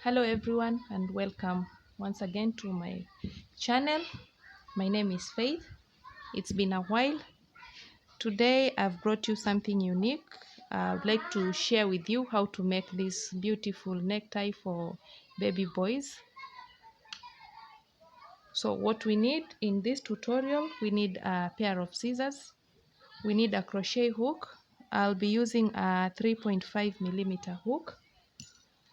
Hello everyone and welcome once again to my channel. My name is Faith. It's been a while. Today I've brought you something unique. I'd like to share with you how to make this beautiful necktie for baby boys. So what we need in this tutorial, we need a pair of scissors. We need a crochet hook. I'll be using a 3.5mm hook.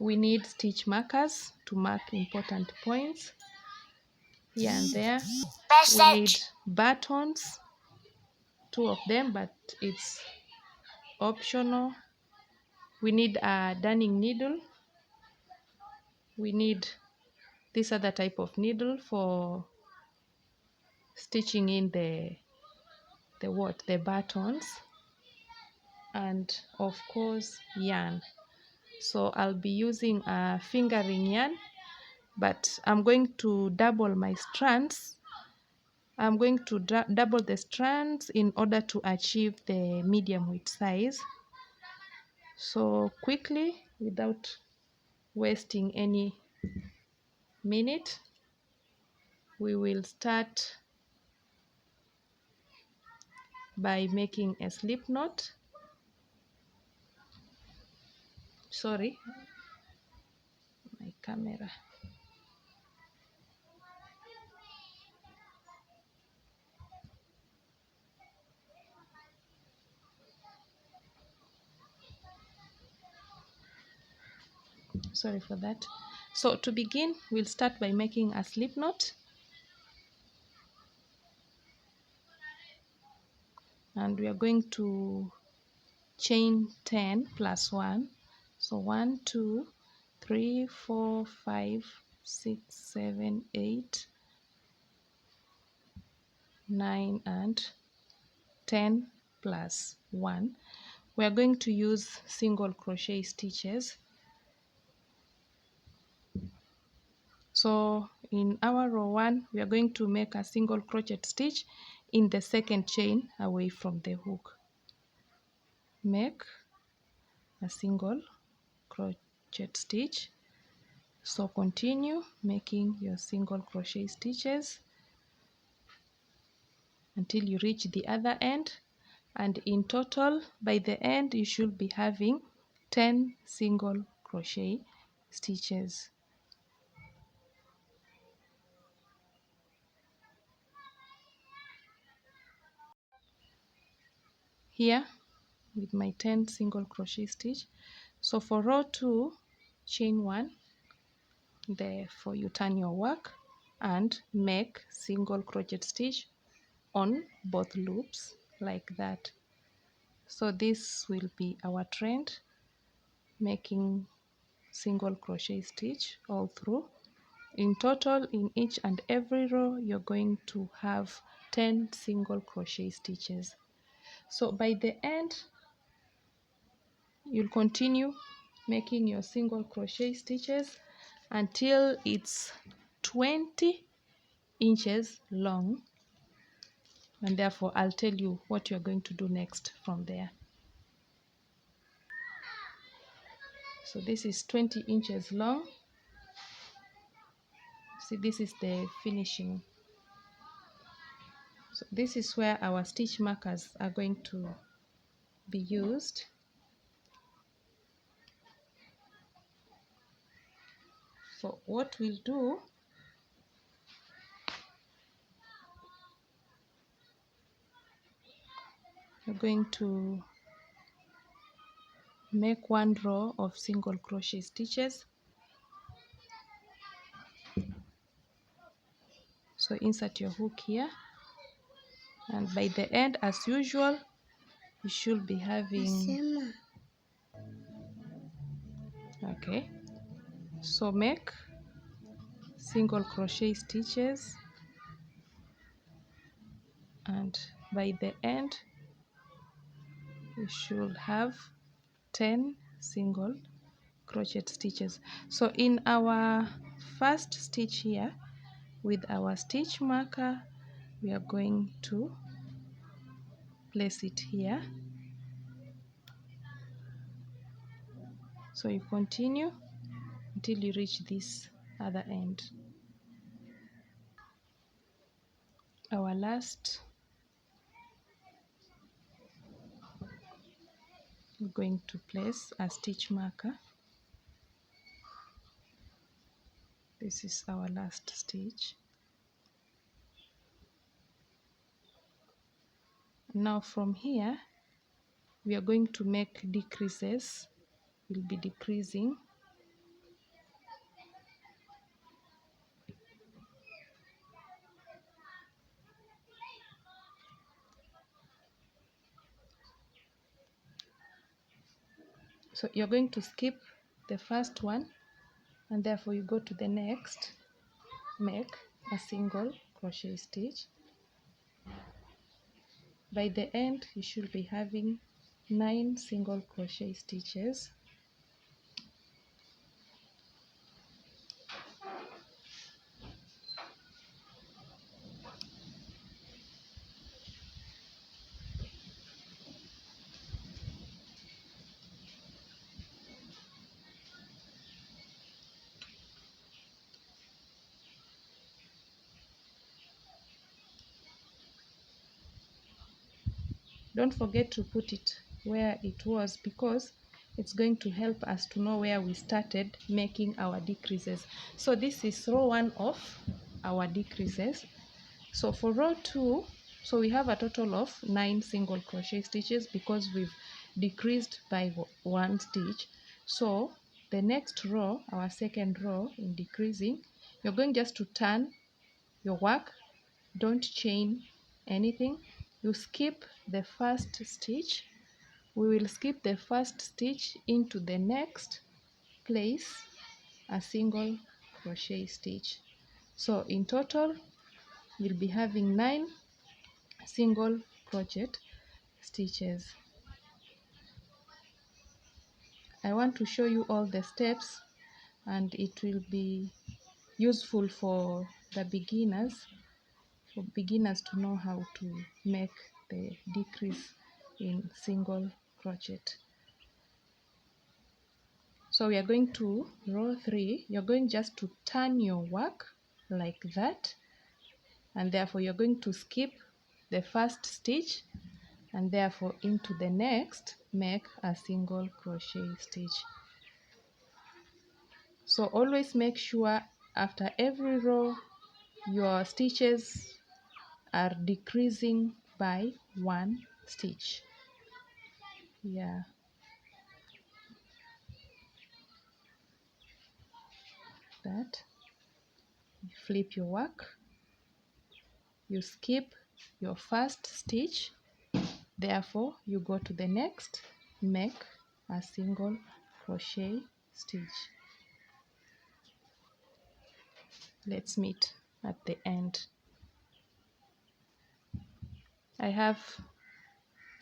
We need stitch markers to mark important points here and there. We need buttons, 2 of them, but it's optional. We need a darning needle. We need this other type of needle for stitching in the buttons, and of course yarn. So I'll be using a fingering yarn, but I'm going to double my strands. I'm going to double the strands in order to achieve the medium width size. So quickly, without wasting any minute, we will start by making a slip knot. Sorry, my camera. Sorry for that. So to begin, we'll start by making a slip knot. And we are going to chain 10 plus 1. So 1, 2, 3, 4, 5, 6, 7, 8, 9, and 10 plus 1. We are going to use single crochet stitches. So in our row 1, we are going to make a single crochet stitch in the second chain away from the hook. Make a single crochet stitch. So continue making your single crochet stitches until you reach the other end, and in total by the end you should be having 10 single crochet stitches. Here with my 10 single crochet stitch. So for row 2, chain 1, therefore you turn your work and make single crochet stitch on both loops like that. So this will be our trend, making single crochet stitch all through. In total, in each and every row, you're going to have 10 single crochet stitches. So by the end, you'll continue making your single crochet stitches until it's 20 inches long, and therefore I'll tell you what you're going to do next from there. So this is 20 inches long. See, this is the finishing. So this is where our stitch markers are going to be used. So what we'll do, we're going to make one row of single crochet stitches. So insert your hook here, and by the end, as usual, you should be having, okay, so make single crochet stitches, and by the end you should have 10 single crochet stitches. So in our first stitch here, with our stitch marker, we are going to place it here. So you continue until you reach this other end. Our last, we're going to place a stitch marker. This is our last stitch. Now from here we are going to make decreases. We'll be decreasing. So you're going to skip the first one, and therefore you go to the next, make a single crochet stitch. By the end you should be having 9 single crochet stitches. Don't forget to put it where it was, because it's going to help us to know where we started making our decreases. So this is row 1 of our decreases. So for row 2, so we have a total of 9 single crochet stitches because we've decreased by 1 stitch. So the next row, our second row in decreasing, you're going just to turn your work. Don't chain anything. You skip the first stitch. We will skip the first stitch into the next, place a single crochet stitch. So in total we'll be having 9 single crochet stitches. I want to show you all the steps, and it will be useful for the beginners, to know how to make the decrease in single crochet. So we are going to row 3. You're going just to turn your work like that, and therefore you're going to skip the first stitch, and therefore into the next make a single crochet stitch. So always make sure after every row your stitches are decreasing by 1 stitch. Yeah. That. You flip your work. You skip your first stitch. Therefore, you go to the next, make a single crochet stitch. Let's meet at the end. I have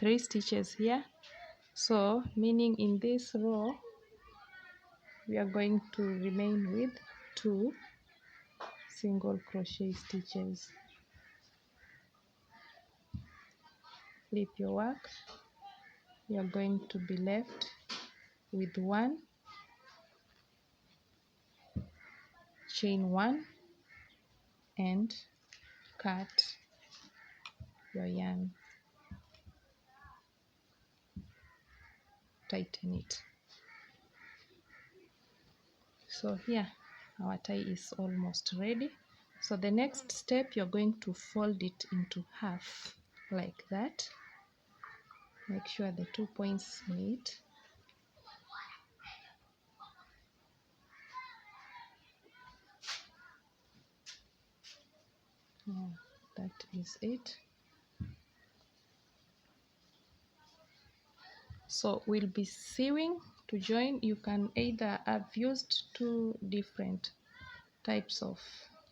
3 stitches here, so meaning in this row we are going to remain with 2 single crochet stitches. Flip your work. You are going to be left with 1, chain 1, and cut your yarn. Tighten it. So here our tie is almost ready. So the next step, you're going to fold it into half like that. Make sure the 2 points meet. That is it. So we'll be sewing to join. You can either, I've used 2 different types of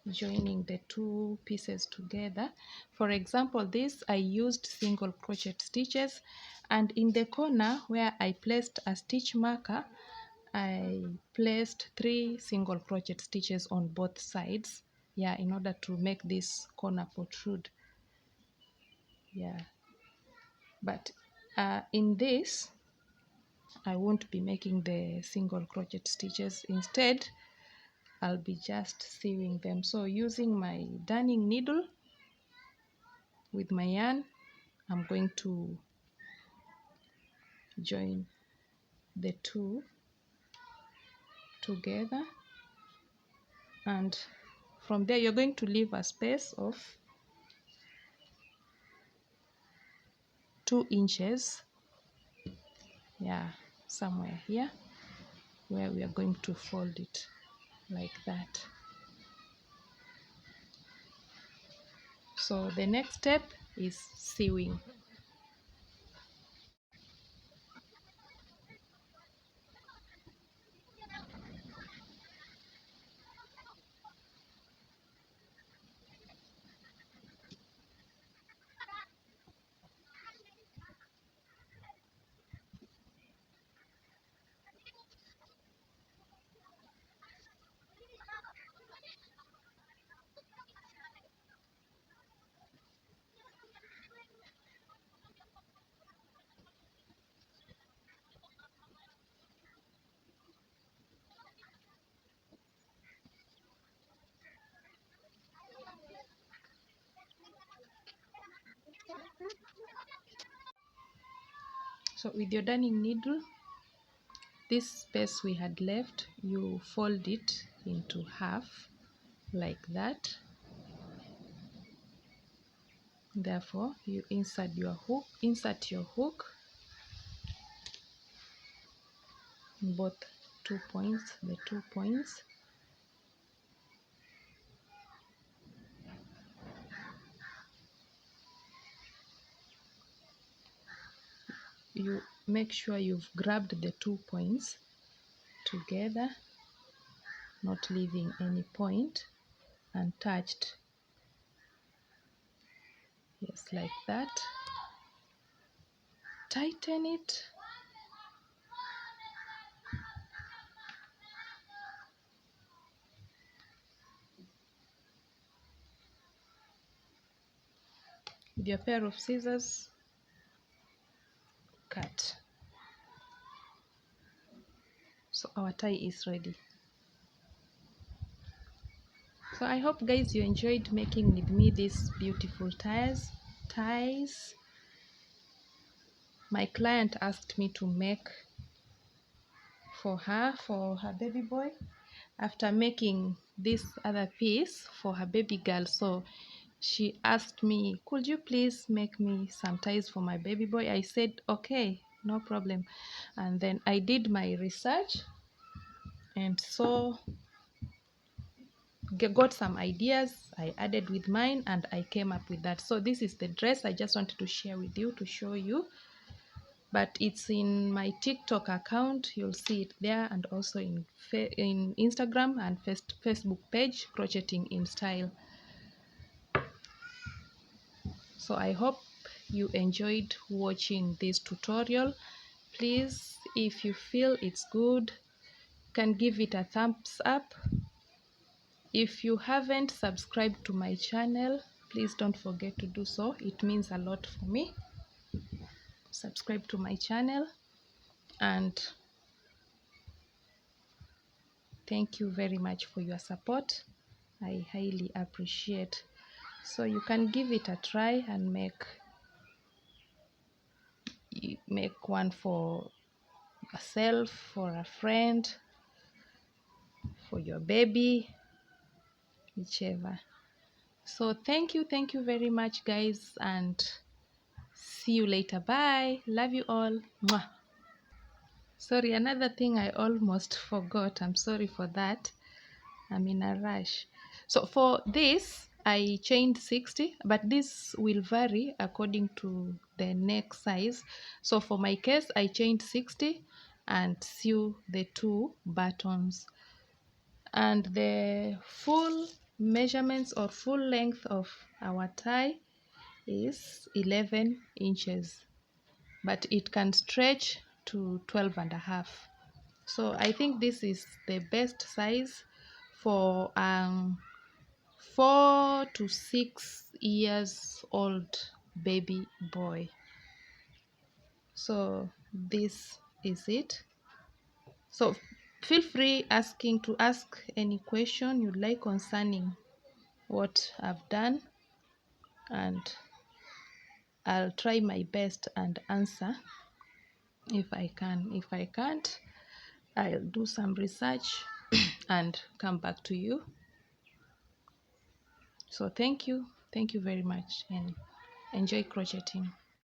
joining the 2 pieces together. For example, this I used single crochet stitches, and in the corner where I placed a stitch marker, I placed 3 single crochet stitches on both sides, yeah, in order to make this corner protrude. Yeah, but in this I won't be making the single crochet stitches. Instead I'll be just sewing them. So using my darning needle with my yarn, I'm going to join the two together, and from there you're going to leave a space of 2 inches, yeah, somewhere here where we are going to fold it like that. So the next step is sewing. So with your darning needle, this space we had left, you fold it into half like that. Therefore, you insert your hook in both 2 points, the 2 points. You make sure you've grabbed the 2 points together, not leaving any point untouched. Yes, like that. Tighten it. With your pair of scissors, cut. So our tie is ready. So I hope guys you enjoyed making with me these beautiful ties. My client asked me to make for her baby boy, after making this other piece for her baby girl. So she asked me, could you please make me some ties for my baby boy? I said okay, no problem. And then I did my research, and so got some ideas I added with mine, and I came up with that. So this is the dress I just wanted to share with you to show you, but it's in my TikTok account. You'll see it there, and also in Instagram and Facebook page, Crocheting in Style. So I hope you enjoyed watching this tutorial. Please, if you feel it's good, can give it a thumbs up. If you haven't subscribed to my channel, please don't forget to do so. It means a lot for me. Subscribe to my channel, and thank you very much for your support. I highly appreciate. So you can give it a try and make one for yourself, for a friend, for your baby, whichever. So thank you very much guys, and see you later. Bye. Love you all. Mwah. Sorry, another thing I almost forgot. I'm sorry for that. I'm in a rush. So for this, I chained 60, but this will vary according to the neck size. So for my case, I chained 60 and sew the 2 buttons. And the full measurements or full length of our tie is 11 inches, but it can stretch to 12.5. So I think this is the best size for 4 to 6 years old baby boy. So this is it. So Feel free to ask any question you'd like concerning what I've done, and I'll try my best and answer if I can. If I can't, I'll do some research and come back to you. So thank you very much, and enjoy crocheting.